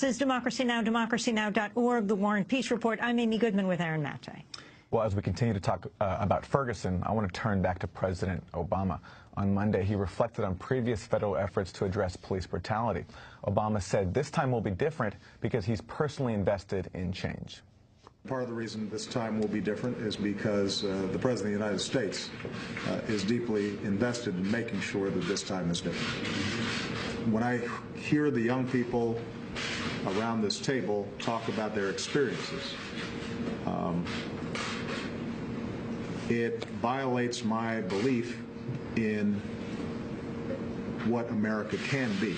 This is Democracy Now!, democracynow.org, The War and Peace Report. I'm Amy Goodman with Aaron Maté. Well, as we continue to talk about Ferguson, I want to turn back to President Obama. On Monday, he reflected on previous federal efforts to address police brutality. Obama said this time will be different because he's personally invested in change. Part of the reason this time will be different is because the President of the United States is deeply invested in making sure that this time is different. When I hear the young people around this table talk about their experiences, it violates my belief in what America can be.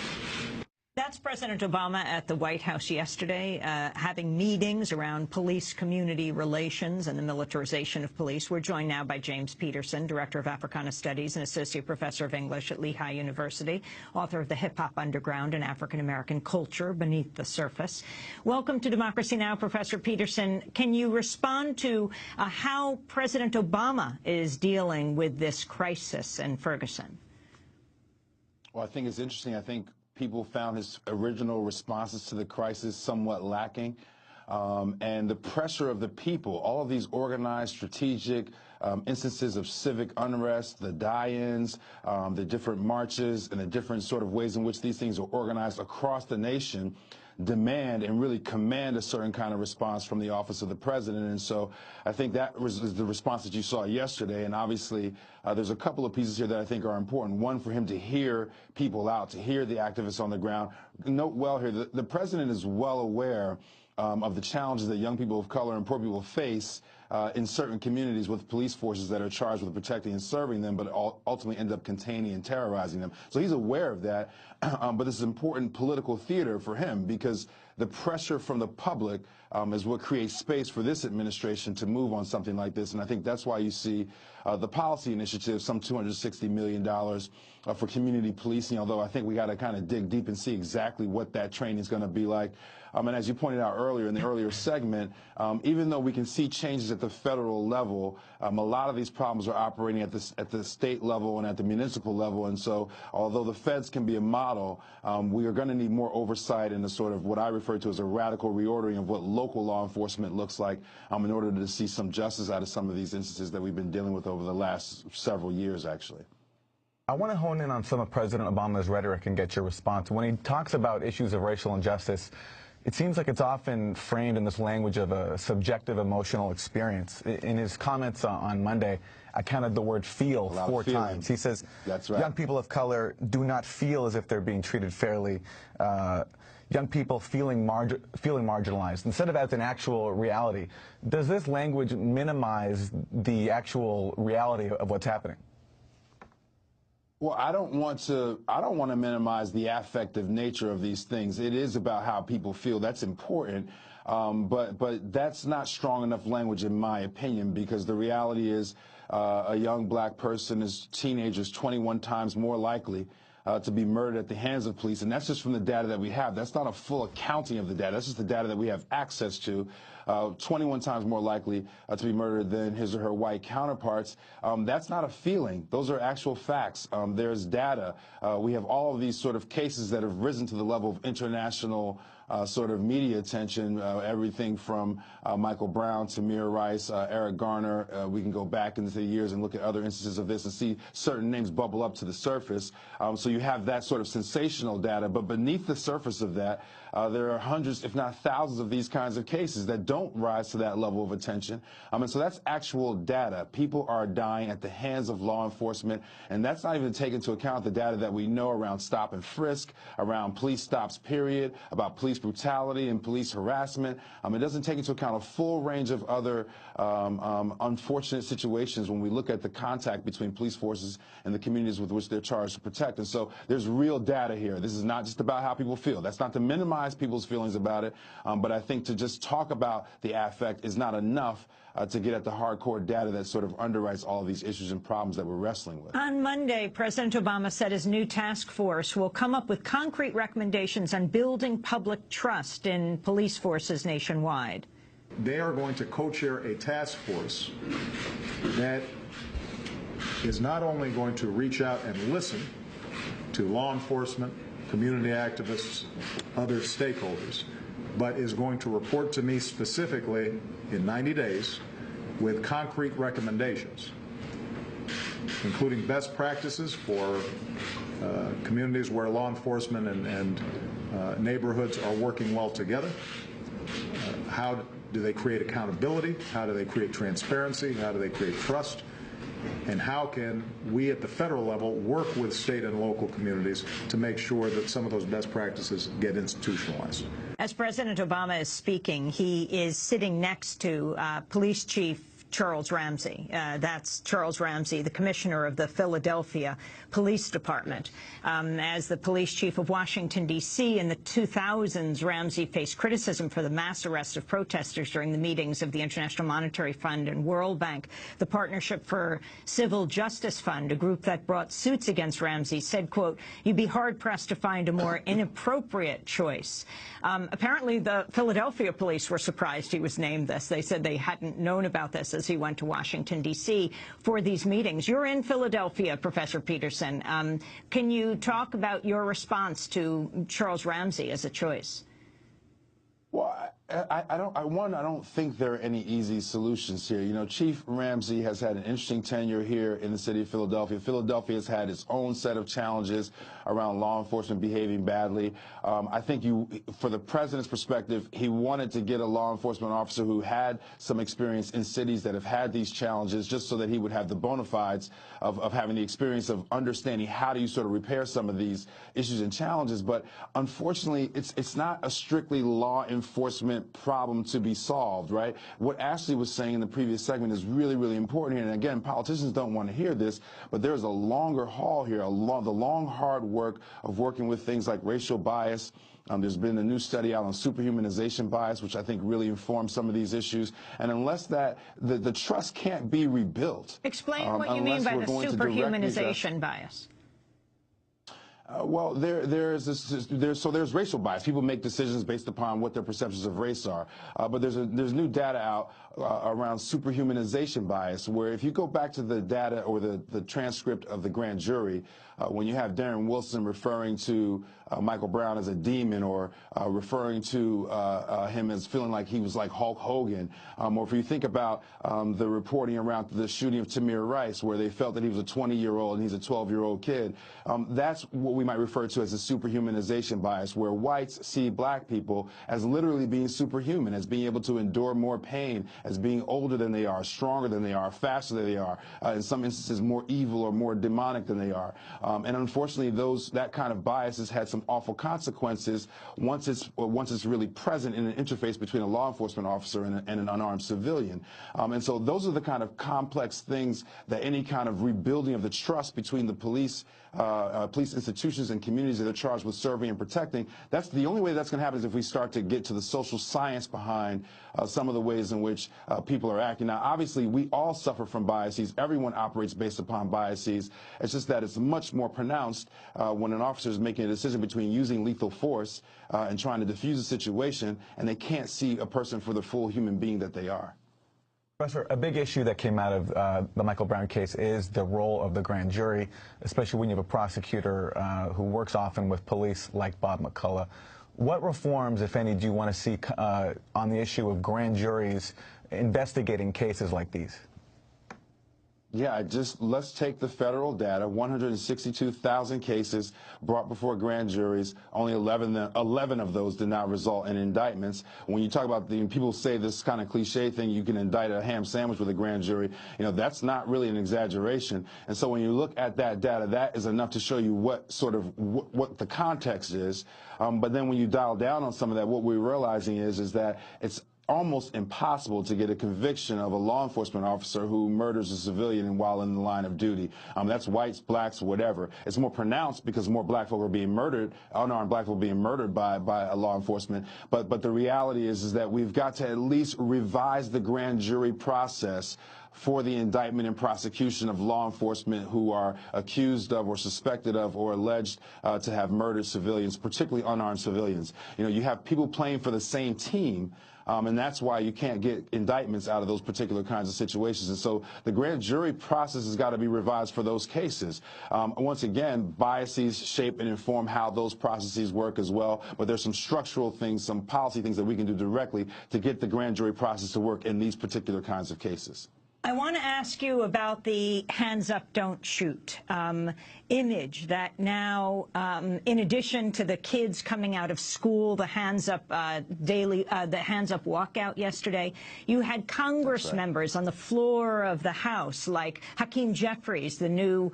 That's President Obama at the White House yesterday, having meetings around police-community relations and the militarization of police. We're joined now by James Peterson, Director of Africana Studies and Associate Professor of English at Lehigh University, author of The Hip-Hop Underground and African-American Culture Beneath the Surface. Welcome to Democracy Now!, Professor Peterson. Can you respond to how President Obama is dealing with this crisis in Ferguson? Well, I think it's interesting. I think people found his original responses to the crisis somewhat lacking. And the pressure of the people, all of these organized, strategic instances of civic unrest, the die-ins, the different marches, and the different sort of ways in which these things are organized across the nation, demand and really command a certain kind of response from the office of the president. And so I think that was the response that you saw yesterday. And obviously, there's a couple of pieces here that I think are important. One, for him to hear people out, to hear the activists on the ground. Note well here, the president is well aware of the challenges that young people of color and poor people face in certain communities with police forces that are charged with protecting and serving them, but ultimately end up containing and terrorizing them. So he's aware of that, but this is important political theater for him because the pressure from the public is what creates space for this administration to move on something like this. And I think that's why you see the policy initiative, some $260 million for community policing, although I think we got to kind of dig deep and see exactly what that training is going to be like. And as you pointed out earlier in the earlier segment, even though we can see changes at the federal level, a lot of these problems are operating at the state level and at the municipal level. And so although the feds can be a model, we are going to need more oversight in the sort of what I refer to as a radical reordering of what local law enforcement looks like in order to see some justice out of some of these instances that we've been dealing with over the last several years, actually. I want to hone in on some of President Obama's rhetoric and get your response. When he talks about issues of racial injustice, it seems like it's often framed in this language of a subjective emotional experience. In his comments on Monday, I counted the word feel 4 times. He says, that's right, young people of color do not feel as if they're being treated fairly. Young people feeling marginalized instead of as an actual reality. Does this language minimize the actual reality of what's happening? Well, I don't want to minimize the affective nature of these things. It is about how people feel. That's important. But that's not strong enough language, in my opinion, because the reality is a young black person is teenagers 21 times more likely to be murdered at the hands of police. And that's just from the data that we have. That's not a full accounting of the data. That's just the data that we have access to. 21 times more likely to be murdered than his or her white counterparts. That's not a feeling. Those are actual facts. There's data. We have all of these sort of cases that have risen to the level of international sort of media attention, everything from Michael Brown, Tamir Rice, Eric Garner. We can go back into the years and look at other instances of this and see certain names bubble up to the surface. So you have that sort of sensational data, but beneath the surface of that, there are hundreds, if not thousands, of these kinds of cases that don't rise to that level of attention. And so that's actual data. People are dying at the hands of law enforcement, and that's not even taking into account the data that we know around stop and frisk, around police stops, period, about police brutality and police harassment. It doesn't take into account a full range of other unfortunate situations when we look at the contact between police forces and the communities with which they're charged to protect. And so there's real data here. This is not just about how people feel. That's not to minimize people's feelings about it, but I think to just talk about the affect is not enough to get at the hardcore data that sort of underwrites all of these issues and problems that we're wrestling with. On Monday, President Obama said his new task force will come up with concrete recommendations on building public trust in police forces nationwide. They are going to co-chair a task force that is not only going to reach out and listen to law enforcement, community activists, other stakeholders, but is going to report to me specifically in 90 days with concrete recommendations, including best practices for communities where law enforcement and neighborhoods are working well together. How do they create accountability? How do they create transparency? How do they create trust? And how can we at the federal level work with state and local communities to make sure that some of those best practices get institutionalized? As President Obama is speaking, he is sitting next to Police Chief Charles Ramsey. That's Charles Ramsey, the commissioner of the Philadelphia Police Department. As the police chief of Washington, D.C. in the 2000s, Ramsey faced criticism for the mass arrest of protesters during the meetings of the International Monetary Fund and World Bank. The Partnership for Civil Justice Fund, a group that brought suits against Ramsey, said, quote, "You'd be hard-pressed to find a more inappropriate choice." Apparently, the Philadelphia police were surprised he was named this. They said they hadn't known about this as he went to Washington, D.C. for these meetings. You're in Philadelphia, Professor Peterson. Can you talk about your response to Charles Ramsey as a choice? Well, I don't think there are any easy solutions here. You know, Chief Ramsey has had an interesting tenure here in the city of Philadelphia. Philadelphia has had its own set of challenges around law enforcement behaving badly. I think for the president's perspective, he wanted to get a law enforcement officer who had some experience in cities that have had these challenges, just so that he would have the bona fides of having the experience of understanding how do you sort of repair some of these issues and challenges. But unfortunately, it's not a strictly law enforcement problem to be solved, right? What Ashley was saying in the previous segment is really, really important here. And again, politicians don't want to hear this, but there's a longer haul here, the long, hard work of working with things like racial bias. There's been a new study out on superhumanization bias, which I think really informs some of these issues. And unless the trust can't be rebuilt. Explain what you mean by the superhumanization bias. Well, there's racial bias. People make decisions based upon what their perceptions of race are. But there's new data out around superhumanization bias, where if you go back to the data or the transcript of the grand jury, when you have Darren Wilson referring to Michael Brown as a demon, or referring to him as feeling like he was like Hulk Hogan, or if you think about the reporting around the shooting of Tamir Rice, where they felt that he was a 20-year-old and he's a 12-year-old kid, that's what we might refer to as a superhumanization bias, where whites see black people as literally being superhuman, as being able to endure more pain, as being older than they are, stronger than they are, faster than they are, in some instances more evil or more demonic than they are. And unfortunately, that kind of bias has had some awful consequences once it's really present in an interface between a law enforcement officer and an unarmed civilian. And so those are the kind of complex things that any kind of rebuilding of the trust between the police institutions and communities that are charged with serving and protecting, that's the only way that's going to happen, is if we start to get to the social science behind some of the ways in which people are acting. Now, obviously, we all suffer from biases. Everyone operates based upon biases. It's just that it's much more pronounced when an officer is making a decision between using lethal force and trying to defuse a situation, and they can't see a person for the full human being that they are. Professor, a big issue that came out of the Michael Brown case is the role of the grand jury, especially when you have a prosecutor who works often with police like Bob McCullough. What reforms, if any, do you want to see on the issue of grand juries investigating cases like these? Yeah, let's take the federal data. 162,000 cases brought before grand juries. Only 11 of those did not result in indictments. When you talk about people say this kind of cliche thing, you can indict a ham sandwich with a grand jury, you know, that's not really an exaggeration. And so when you look at that data, that is enough to show you what the context is. But then when you dial down on some of that, what we're realizing is that it's almost impossible to get a conviction of a law enforcement officer who murders a civilian while in the line of duty. That's whites, blacks, whatever. It's more pronounced because more black folk are being murdered, unarmed black folk being murdered by a law enforcement. But the reality is that we've got to at least revise the grand jury process for the indictment and prosecution of law enforcement who are accused of or suspected of or alleged to have murdered civilians, particularly unarmed civilians. You know, you have people playing for the same team. And that's why you can't get indictments out of those particular kinds of situations. And so the grand jury process has got to be revised for those cases. Once again, biases shape and inform how those processes work as well. But there's some structural things, some policy things that we can do directly to get the grand jury process to work in these particular kinds of cases. I want to ask you about the hands up, don't shoot image that now, in addition to the kids coming out of school, the hands up the hands up walkout yesterday, you had Congress members on the floor of the House, like Hakeem Jeffries, the new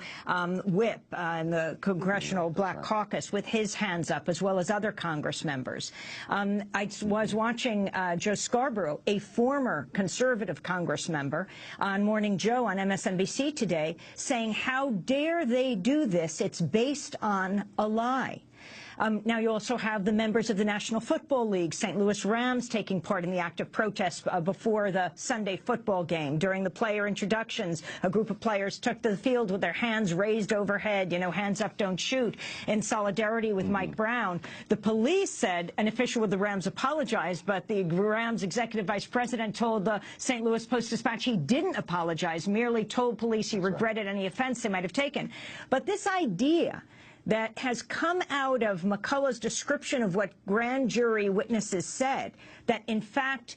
whip in the Congressional Black Caucus, with his hands up, as well as other Congress members. I was watching Joe Scarborough, a former conservative Congress member, on Morning Joe on MSNBC today, saying, how dare they do this? It's based on a lie. Now, you also have the members of the National Football League, St. Louis Rams, taking part in the act of protest before the Sunday football game. During the player introductions, a group of players took to the field with their hands raised overhead, you know, hands up, don't shoot, in solidarity with Mike Brown. The police said an official with the Rams apologized, but the Rams executive vice president told the St. Louis Post-Dispatch he didn't apologize, merely told police he regretted any offense they might have taken. But this idea that has come out of McCullough's description of what grand jury witnesses said, that in fact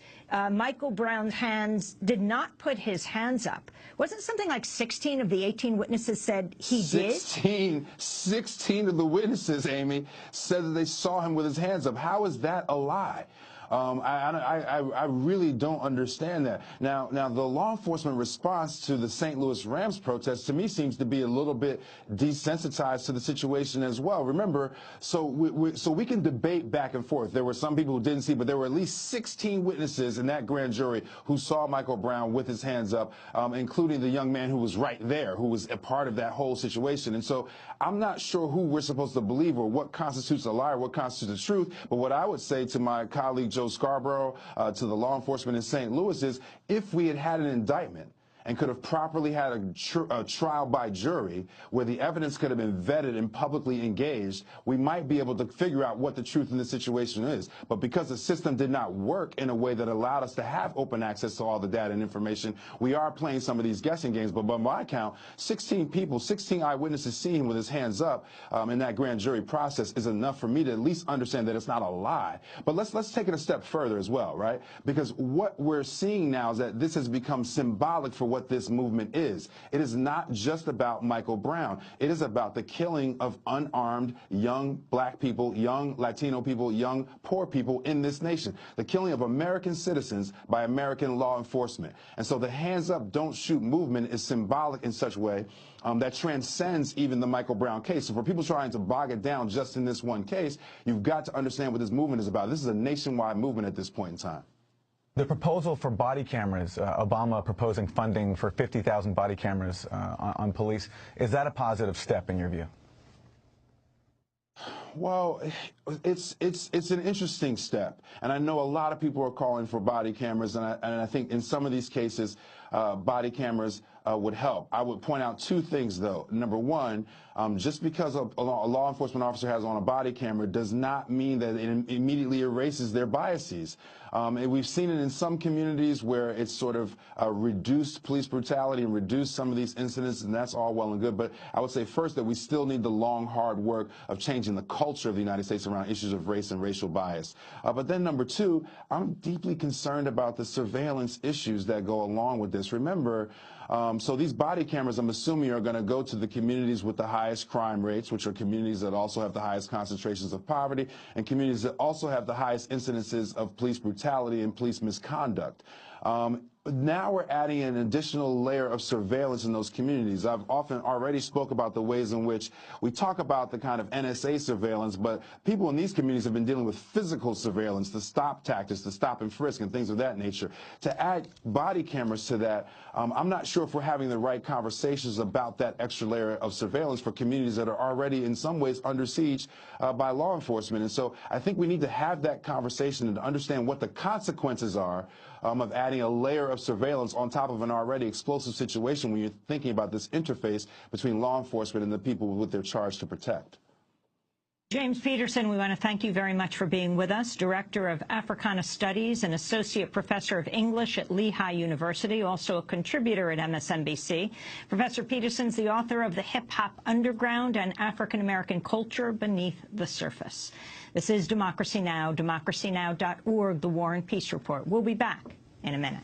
Michael Brown's hands did not put his hands up. Wasn't something like 16 of the 18 witnesses said he did? 16 of the witnesses, Amy, said that they saw him with his hands up. How is that a lie? I really don't understand that. Now, the law enforcement response to the St. Louis Rams protest, to me, seems to be a little bit desensitized to the situation as well. Remember, so we can debate back and forth. There were some people who didn't see, but there were at least 16 witnesses in that grand jury who saw Michael Brown with his hands up, including the young man who was right there, who was a part of that whole situation. And so I'm not sure who we're supposed to believe or what constitutes a lie or what constitutes the truth. But what I would say to my colleague Joe Scarborough, to the law enforcement in St. Louis, is if we had had an indictment and could have properly had a trial by jury where the evidence could have been vetted and publicly engaged, we might be able to figure out what the truth in the situation is. But because the system did not work in a way that allowed us to have open access to all the data and information, we are playing some of these guessing games. But by my count, 16 people, 16 eyewitnesses seeing him with his hands up in that grand jury process is enough for me to at least understand that it's not a lie. But let's take it a step further as well, right? Because what we're seeing now is that this has become symbolic for what this movement is. It is not just about Michael Brown. It is about the killing of unarmed young black people, young Latino people, young poor people in this nation. The killing of American citizens by American law enforcement. And so the hands up, don't shoot movement is symbolic in such a way that transcends even the Michael Brown case. So for people trying to bog it down just in this one case, you've got to understand what this movement is about. This is a nationwide movement at this point in time. The proposal for body cameras, Obama proposing funding for 50,000 body cameras on police, is that a positive step in your view? Well, it's an interesting step, and I know a lot of people are calling for body cameras, and I think in some of these cases, body cameras would help. I would point out two things, though. Number one, just because a law enforcement officer has on a body camera does not mean that it immediately erases their biases. And we've seen it in some communities where it's sort of reduced police brutality and reduced some of these incidents, and that's all well and good. But I would say first that we still need the long, hard work of changing the culture of the United States around issues of race and racial bias. But then number two, I'm deeply concerned about the surveillance issues that go along with this. Remember, so these body cameras, I'm assuming, are going to go to the communities with the highest crime rates, which are communities that also have the highest concentrations of poverty, and communities that also have the highest incidences of police brutality and police misconduct. Now we're adding an additional layer of surveillance in those communities. I've often already spoke about the ways in which we talk about the kind of NSA surveillance, but people in these communities have been dealing with physical surveillance, the stop tactics, the stop and frisk, and things of that nature. To add body cameras to that, I'm not sure if we're having the right conversations about that extra layer of surveillance for communities that are already in some ways under siege by law enforcement. And so I think we need to have that conversation and to understand what the consequences are of adding a layer of surveillance on top of an already explosive situation when you're thinking about this interface between law enforcement and the people with their charge to protect. James Peterson, we want to thank you very much for being with us, Director of Africana Studies and Associate Professor of English at Lehigh University, also a contributor at MSNBC. Professor Peterson's the author of The Hip-Hop Underground and African-American Culture Beneath the Surface. This is Democracy Now!, democracynow.org, The War and Peace Report. We'll be back in a minute.